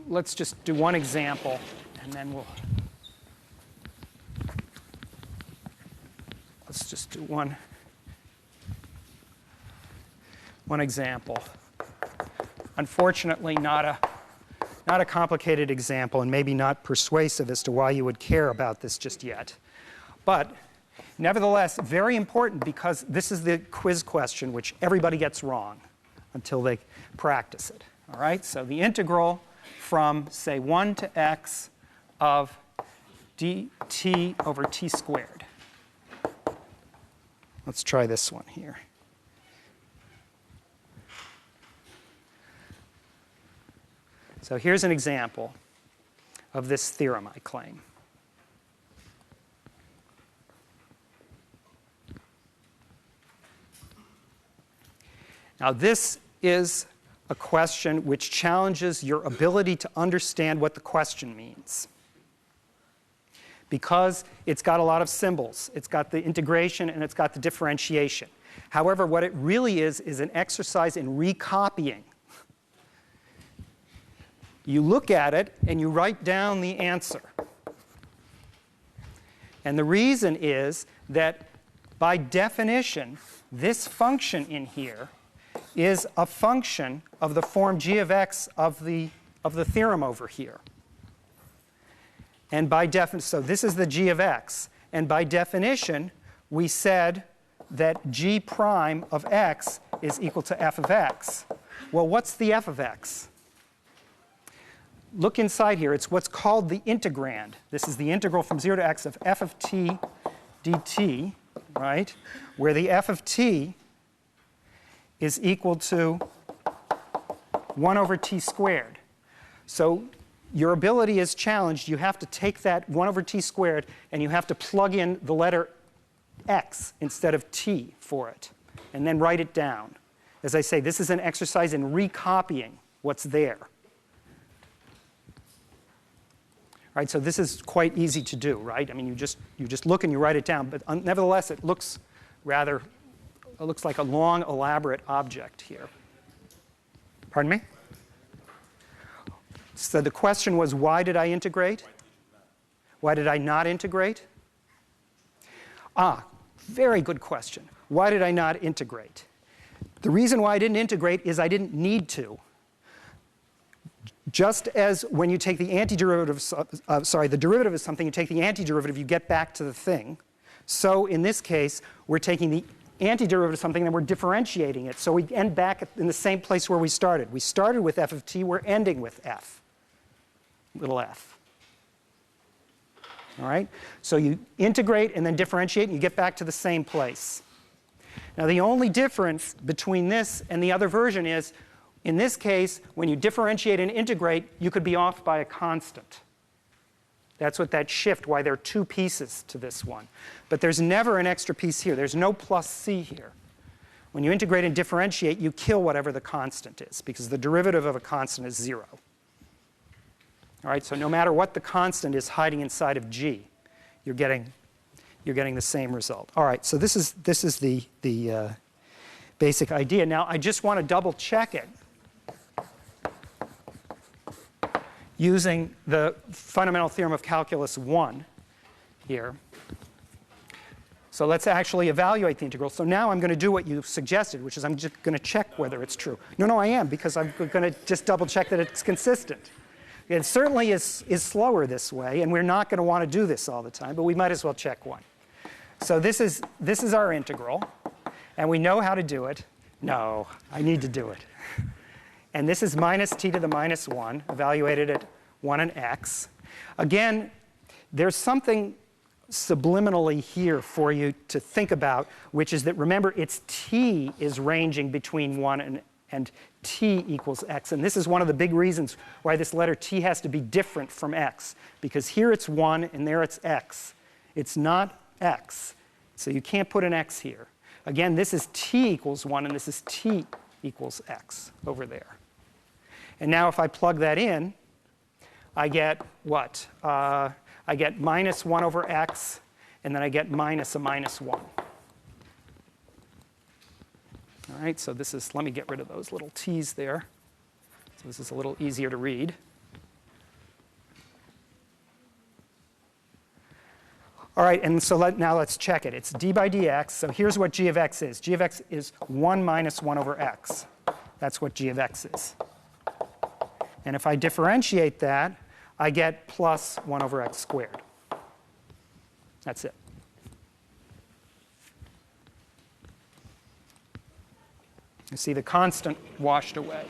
let's just do one example, and then let's just do one example. Unfortunately, not a complicated example, and maybe not persuasive as to why you would care about this just yet. But nevertheless, very important, because this is the quiz question which everybody gets wrong until they practice it. All right? So the integral from, say, 1 to x of dt over t squared. Let's try this one here. So here's an example of this theorem I claim. Now this is a question which challenges your ability to understand what the question means, because it's got a lot of symbols. It's got the integration and it's got the differentiation. However, what it really is an exercise in recopying. You look at it and you write down the answer. And the reason is that by definition, this function in here is a function of the form g of x of the theorem over here. And by definition, so this is the g of x. And by definition, we said that g prime of x is equal to f of x. Well, what's the f of x? Look inside here. It's what's called the integrand. This is the integral from 0 to x of f of t dt, right? Where the f of t is equal to 1 over t squared. So your ability is challenged. You have to take that 1 over t squared and you have to plug in the letter x instead of t for it, and then write it down. As I say, this is an exercise in recopying what's there. Right, so this is quite easy to do, right? I mean, you just look and you write it down, but nevertheless, it looks like a long, elaborate object here. Pardon me? So the question was, why did I integrate? Why did I not integrate? Very good question. Why did I not integrate? The reason why I didn't integrate is I didn't need to. Just as when you take the the derivative of something, you take the antiderivative, you get back to the thing. So in this case, we're taking the antiderivative of something and we're differentiating it. So we end back in the same place where we started. We started with f of t, we're ending with f, little f. All right? So you integrate and then differentiate and you get back to the same place. Now the only difference between this and the other version is, in this case, when you differentiate and integrate, you could be off by a constant. That's what that shift, why there are two pieces to this one. But there's never an extra piece here. There's no plus c here. When you integrate and differentiate, you kill whatever the constant is, because the derivative of a constant is 0. All right, so no matter what the constant is hiding inside of g, you're getting the same result. All right, so this is the basic idea. Now, I just want to double check it using the fundamental theorem of calculus 1 here. So let's actually evaluate the integral. So now I'm going to do what you suggested, which is I'm just going to check whether it's true. No, I am, because I'm going to just double check that it's consistent. It certainly is slower this way, and we're not going to want to do this all the time, but we might as well check one. So this is our integral, and we know how to do it. No, I need to do it. And this is minus t to the minus 1, evaluated at 1 and x. Again, there's something subliminally here for you to think about, which is that, remember, it's t is ranging between 1 and t equals x. And this is one of the big reasons why this letter t has to be different from x, because here it's 1 and there it's x. It's not x, so you can't put an x here. Again, this is t equals 1 and this is t equals x over there. And now if I plug that in, I get what? I get minus 1 over x, and then I get minus a minus 1. All right, so this is, let me get rid of those little t's there. So this is a little easier to read. All right, and so now let's check it. It's d by dx. So here's what g of x is. G of x is 1 minus 1 over x. That's what g of x is. And if I differentiate that, I get plus 1 over x squared. That's it. You see the constant washed away.